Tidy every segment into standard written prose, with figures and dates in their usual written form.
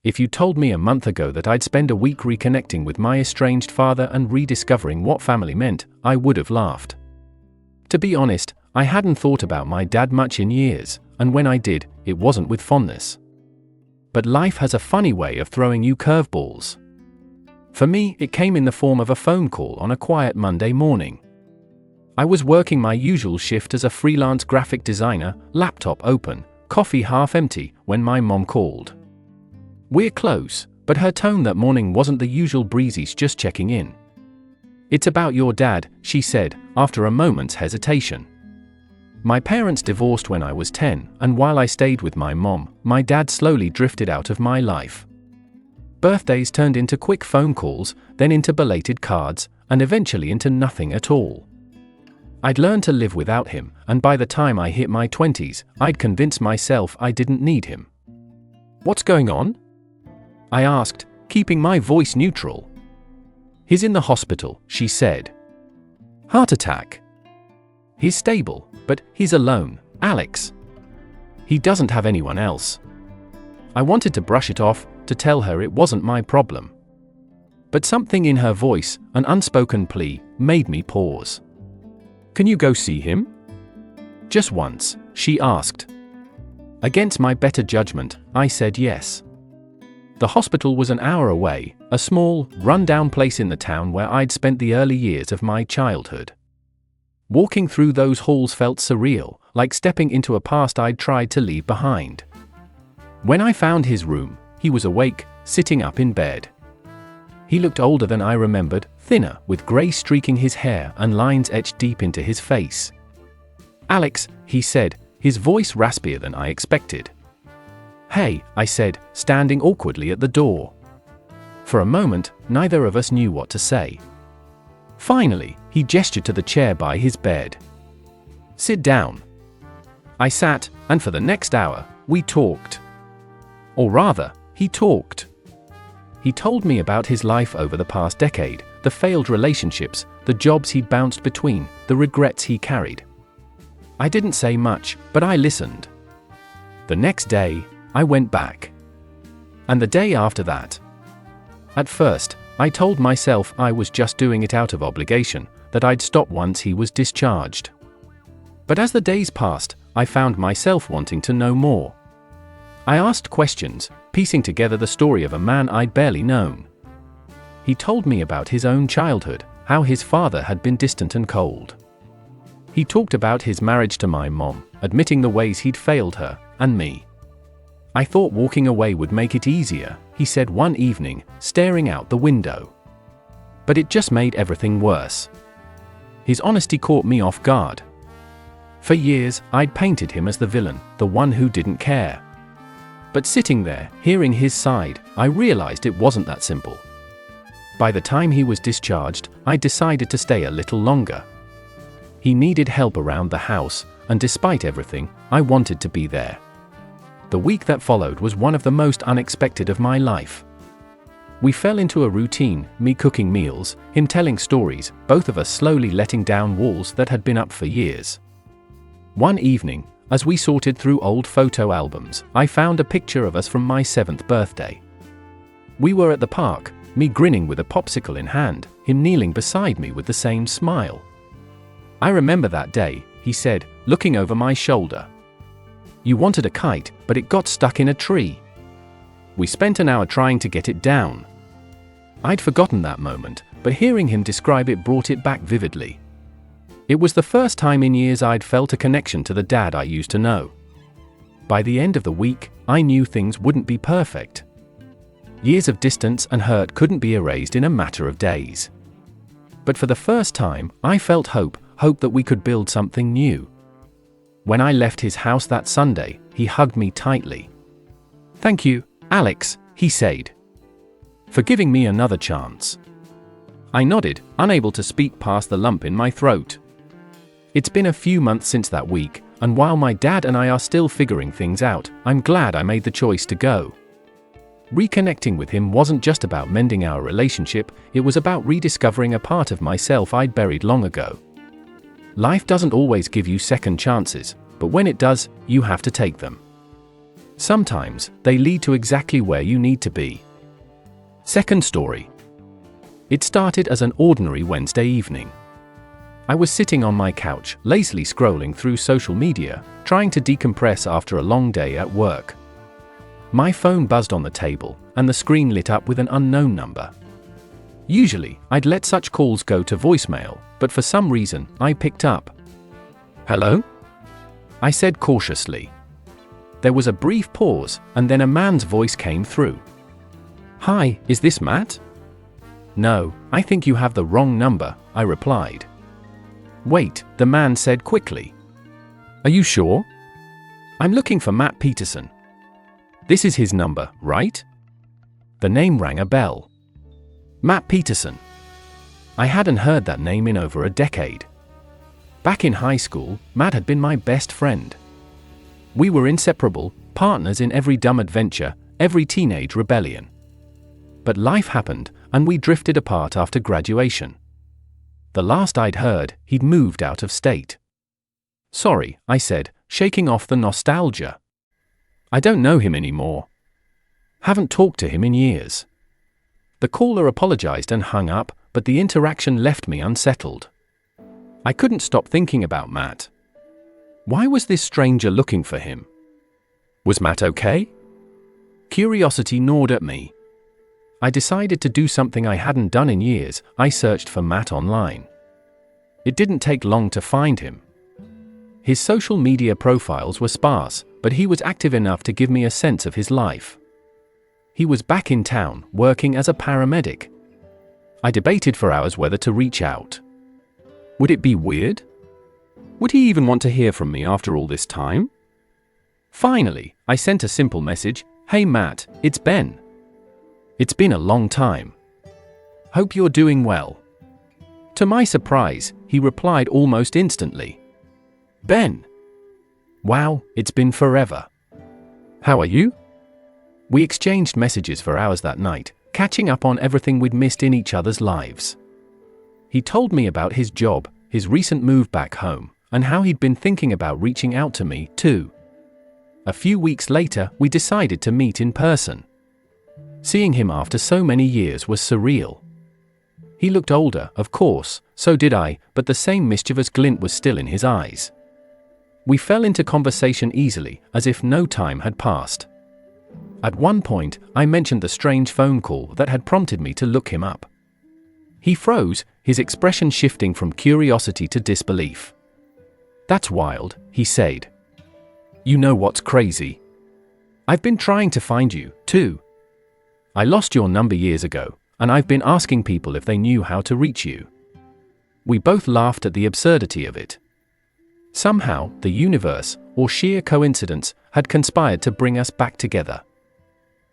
If you told me a month ago that I'd spend a week reconnecting with my estranged father and rediscovering what family meant, I would have laughed. To be honest, I hadn't thought about my dad much in years, and when I did, it wasn't with fondness. But life has a funny way of throwing you curveballs. For me, it came in the form of a phone call on a quiet Monday morning. I was working my usual shift as a freelance graphic designer, laptop open, coffee half empty, when my mom called. We're close, but her tone that morning wasn't the usual breezy just checking in. "It's about your dad," she said, after a moment's hesitation. My parents divorced when I was 10, and while I stayed with my mom, my dad slowly drifted out of my life. Birthdays turned into quick phone calls, then into belated cards, and eventually into nothing at all. I'd learned to live without him, and by the time I hit my 20s, I'd convinced myself I didn't need him. "What's going on?" I asked, keeping my voice neutral. "He's in the hospital," she said. "Heart attack." "He's stable, but he's alone, Alex. He doesn't have anyone else." I wanted to brush it off, to tell her it wasn't my problem. But something in her voice, an unspoken plea, made me pause. "Can you go see him?" "Just once," she asked. Against my better judgment, I said yes. The hospital was an hour away, a small, run-down place in the town where I'd spent the early years of my childhood. Walking through those halls felt surreal, like stepping into a past I'd tried to leave behind. When I found his room, he was awake, sitting up in bed. He looked older than I remembered, thinner, with grey streaking his hair and lines etched deep into his face. "Alex," he said, his voice raspier than I expected. "Hey," I said, standing awkwardly at the door. For a moment, neither of us knew what to say. Finally, he gestured to the chair by his bed. "Sit down." I sat, and for the next hour, we talked. Or rather, he talked. He told me about his life over the past decade, the failed relationships, the jobs he'd bounced between, the regrets he carried. I didn't say much, but I listened. The next day, I went back. And the day after that. At first, I told myself I was just doing it out of obligation, that I'd stop once he was discharged. But as the days passed, I found myself wanting to know more. I asked questions, piecing together the story of a man I'd barely known. He told me about his own childhood, how his father had been distant and cold. He talked about his marriage to my mom, admitting the ways he'd failed her, and me. "I thought walking away would make it easier," he said one evening, staring out the window. But it just made everything worse. His honesty caught me off guard. For years, I'd painted him as the villain, the one who didn't care. But sitting there, hearing his side, I realized it wasn't that simple. By the time he was discharged, I decided to stay a little longer. He needed help around the house, and despite everything, I wanted to be there. The week that followed was one of the most unexpected of my life. We fell into a routine, me cooking meals, him telling stories, both of us slowly letting down walls that had been up for years. One evening, as we sorted through old photo albums, I found a picture of us from my 7th birthday. We were at the park, me grinning with a popsicle in hand, him kneeling beside me with the same smile. "I remember that day," he said, looking over my shoulder. "You wanted a kite, but it got stuck in a tree. We spent an hour trying to get it down." I'd forgotten that moment, but hearing him describe it brought it back vividly. It was the first time in years I'd felt a connection to the dad I used to know. By the end of the week, I knew things wouldn't be perfect. Years of distance and hurt couldn't be erased in a matter of days. But for the first time, I felt hope that we could build something new. When I left his house that Sunday, he hugged me tightly. "Thank you, Alex," he said, "for giving me another chance." I nodded, unable to speak past the lump in my throat. It's been a few months since that week, and while my dad and I are still figuring things out, I'm glad I made the choice to go. Reconnecting with him wasn't just about mending our relationship, it was about rediscovering a part of myself I'd buried long ago. Life doesn't always give you second chances, but when it does, you have to take them. Sometimes, they lead to exactly where you need to be. Second story. It started as an ordinary Wednesday evening. I was sitting on my couch, lazily scrolling through social media, trying to decompress after a long day at work. My phone buzzed on the table, and the screen lit up with an unknown number. Usually, I'd let such calls go to voicemail, but for some reason, I picked up. "Hello?" I said cautiously. There was a brief pause, and then a man's voice came through. "Hi, is this Matt?" "No, I think you have the wrong number," I replied. "Wait," the man said quickly. "Are you sure?" "I'm looking for Matt Peterson." "This is his number, right?" The name rang a bell. Matt Peterson. I hadn't heard that name in over a decade. Back in high school, Matt had been my best friend. We were inseparable, partners in every dumb adventure, every teenage rebellion. But life happened, and we drifted apart after graduation. The last I'd heard, he'd moved out of state. "Sorry," I said, shaking off the nostalgia. "I don't know him anymore. Haven't talked to him in years." The caller apologized and hung up, but the interaction left me unsettled. I couldn't stop thinking about Matt. Why was this stranger looking for him? Was Matt okay? Curiosity gnawed at me. I decided to do something I hadn't done in years. I searched for Matt online. It didn't take long to find him. His social media profiles were sparse, but he was active enough to give me a sense of his life. He was back in town, working as a paramedic. I debated for hours whether to reach out. Would it be weird? Would he even want to hear from me after all this time? Finally, I sent a simple message. "Hey Matt, it's Ben. It's been a long time. Hope you're doing well." To my surprise, he replied almost instantly. "Ben. Wow, it's been forever. How are you?" We exchanged messages for hours that night, catching up on everything we'd missed in each other's lives. He told me about his job, his recent move back home, and how he'd been thinking about reaching out to me, too. A few weeks later, we decided to meet in person. Seeing him after so many years was surreal. He looked older, of course, so did I, but the same mischievous glint was still in his eyes. We fell into conversation easily, as if no time had passed. At one point, I mentioned the strange phone call that had prompted me to look him up. He froze, his expression shifting from curiosity to disbelief. "That's wild," he said. "You know what's crazy? I've been trying to find you, too. I lost your number years ago, and I've been asking people if they knew how to reach you." We both laughed at the absurdity of it. Somehow, the universe, or sheer coincidence, had conspired to bring us back together.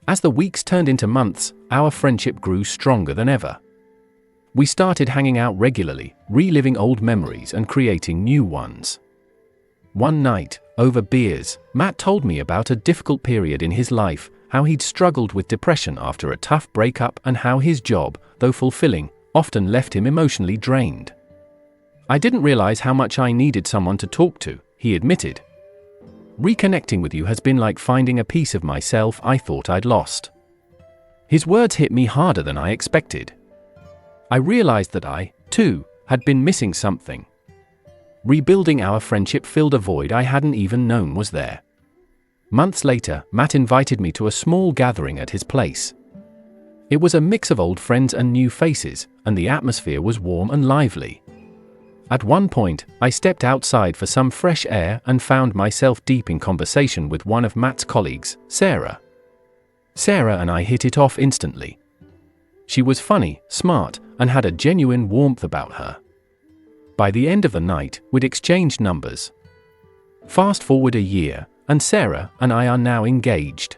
As the weeks turned into months, our friendship grew stronger than ever. We started hanging out regularly, reliving old memories and creating new ones. One night, over beers, Matt told me about a difficult period in his life, how he'd struggled with depression after a tough breakup, and how his job, though fulfilling, often left him emotionally drained. "I didn't realize how much I needed someone to talk to," he admitted. "Reconnecting with you has been like finding a piece of myself I thought I'd lost." His words hit me harder than I expected. I realized that I, too, had been missing something. Rebuilding our friendship filled a void I hadn't even known was there. Months later, Matt invited me to a small gathering at his place. It was a mix of old friends and new faces, and the atmosphere was warm and lively. At one point, I stepped outside for some fresh air and found myself deep in conversation with one of Matt's colleagues, Sarah. Sarah and I hit it off instantly. She was funny, smart, and had a genuine warmth about her. By the end of the night, we'd exchanged numbers. Fast forward a year, and Sarah and I are now engaged.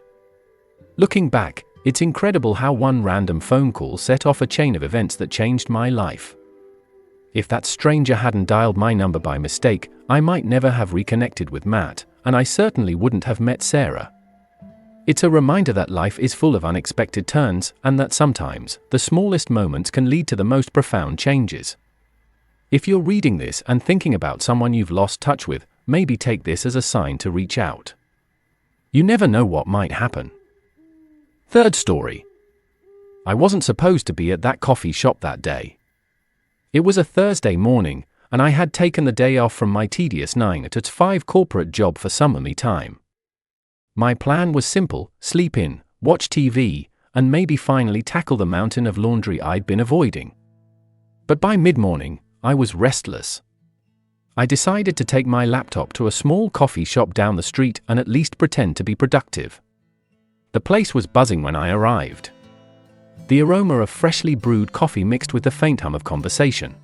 Looking back, it's incredible how one random phone call set off a chain of events that changed my life. If that stranger hadn't dialed my number by mistake, I might never have reconnected with Matt, and I certainly wouldn't have met Sarah. It's a reminder that life is full of unexpected turns, and that sometimes, the smallest moments can lead to the most profound changes. If you're reading this and thinking about someone you've lost touch with, maybe take this as a sign to reach out. You never know what might happen. Third story. I wasn't supposed to be at that coffee shop that day. It was a Thursday morning, and I had taken the day off from my tedious 9 to 5 corporate job for some of me time. My plan was simple: sleep in, watch TV, and maybe finally tackle the mountain of laundry I'd been avoiding. But by mid-morning, I was restless. I decided to take my laptop to a small coffee shop down the street and at least pretend to be productive. The place was buzzing when I arrived. The aroma of freshly brewed coffee mixed with the faint hum of conversation.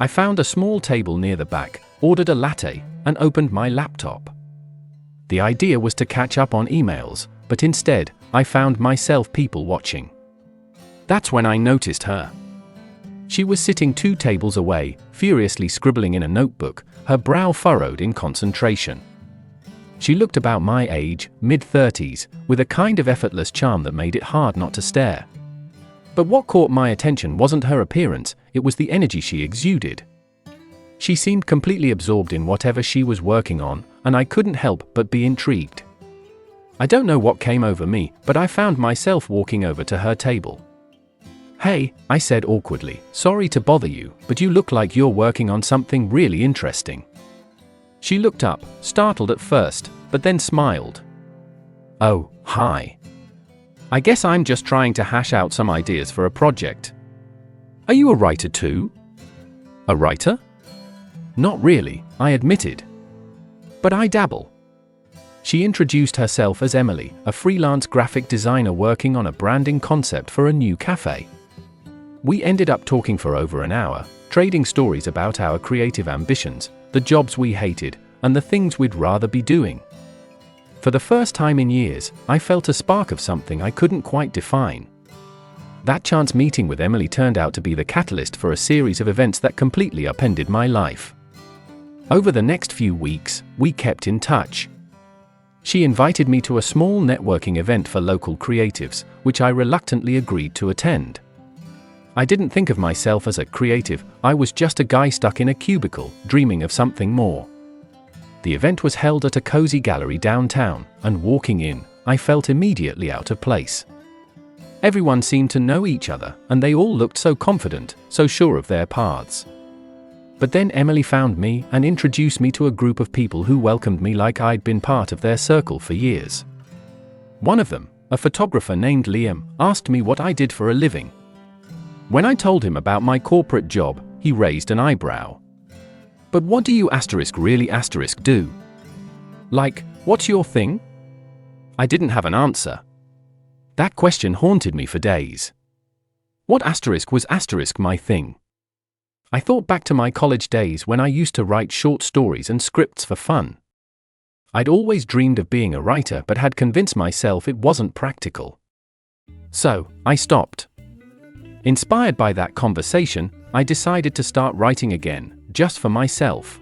I found a small table near the back, ordered a latte, and opened my laptop. The idea was to catch up on emails, but instead, I found myself people watching. That's when I noticed her. She was sitting 2 tables away, furiously scribbling in a notebook, her brow furrowed in concentration. She looked about my age, mid-30s, with a kind of effortless charm that made it hard not to stare. But what caught my attention wasn't her appearance, it was the energy she exuded. She seemed completely absorbed in whatever she was working on, and I couldn't help but be intrigued. I don't know what came over me, but I found myself walking over to her table. "Hey," I said awkwardly, "sorry to bother you, but you look like you're working on something really interesting." She looked up, startled at first, but then smiled. "Oh, hi. I guess I'm just trying to hash out some ideas for a project." "Are you a writer too?" "A writer?" "Not really," I admitted. "But I dabble." She introduced herself as Emily, a freelance graphic designer working on a branding concept for a new cafe. We ended up talking for over an hour, trading stories about our creative ambitions, the jobs we hated, and the things we'd rather be doing. For the first time in years, I felt a spark of something I couldn't quite define. That chance meeting with Emily turned out to be the catalyst for a series of events that completely upended my life. Over the next few weeks, we kept in touch. She invited me to a small networking event for local creatives, which I reluctantly agreed to attend. I didn't think of myself as a creative, I was just a guy stuck in a cubicle, dreaming of something more. The event was held at a cozy gallery downtown, and walking in, I felt immediately out of place. Everyone seemed to know each other, and they all looked so confident, so sure of their paths. But then Emily found me and introduced me to a group of people who welcomed me like I'd been part of their circle for years. One of them, a photographer named Liam, asked me what I did for a living. When I told him about my corporate job, he raised an eyebrow. "But what do you really do? Like, what's your thing?" I didn't have an answer. That question haunted me for days. What was my thing? I thought back to my college days when I used to write short stories and scripts for fun. I'd always dreamed of being a writer but had convinced myself it wasn't practical. So, I stopped. Inspired by that conversation, I decided to start writing again, just for myself.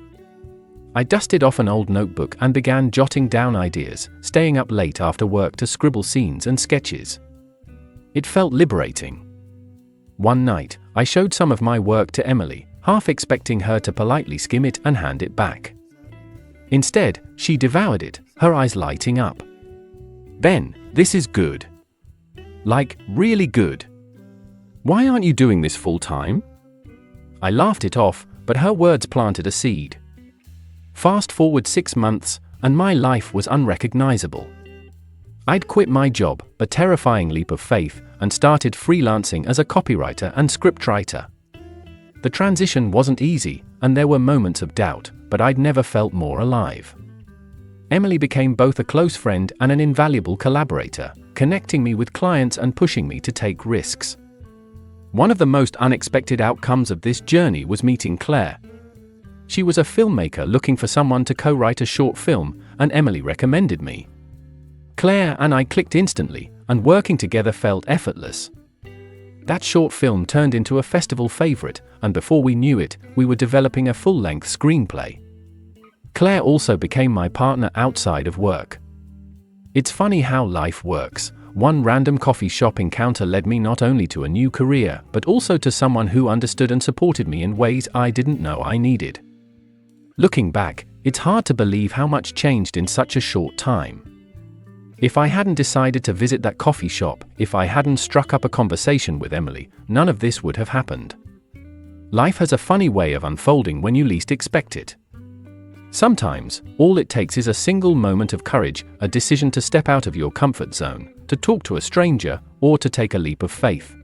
I dusted off an old notebook and began jotting down ideas, staying up late after work to scribble scenes and sketches. It felt liberating. One night, I showed some of my work to Emily, half expecting her to politely skim it and hand it back. Instead, she devoured it, her eyes lighting up. "Ben, this is good. Like, really good. Why aren't you doing this full time?" I laughed it off, but her words planted a seed. Fast forward 6 months, and my life was unrecognizable. I'd quit my job, a terrifying leap of faith, and started freelancing as a copywriter and scriptwriter. The transition wasn't easy, and there were moments of doubt, but I'd never felt more alive. Emily became both a close friend and an invaluable collaborator, connecting me with clients and pushing me to take risks. One of the most unexpected outcomes of this journey was meeting Claire. She was a filmmaker looking for someone to co-write a short film, and Emily recommended me. Claire and I clicked instantly, and working together felt effortless. That short film turned into a festival favorite, and before we knew it, we were developing a full-length screenplay. Claire also became my partner outside of work. It's funny how life works. One random coffee shop encounter led me not only to a new career, but also to someone who understood and supported me in ways I didn't know I needed. Looking back, it's hard to believe how much changed in such a short time. If I hadn't decided to visit that coffee shop, if I hadn't struck up a conversation with Emily, none of this would have happened. Life has a funny way of unfolding when you least expect it. Sometimes, all it takes is a single moment of courage, a decision to step out of your comfort zone, to talk to a stranger, or to take a leap of faith.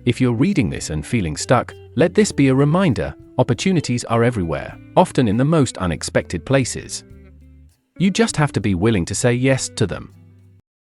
If you're reading this and feeling stuck, let this be a reminder: opportunities are everywhere, often in the most unexpected places. You just have to be willing to say yes to them.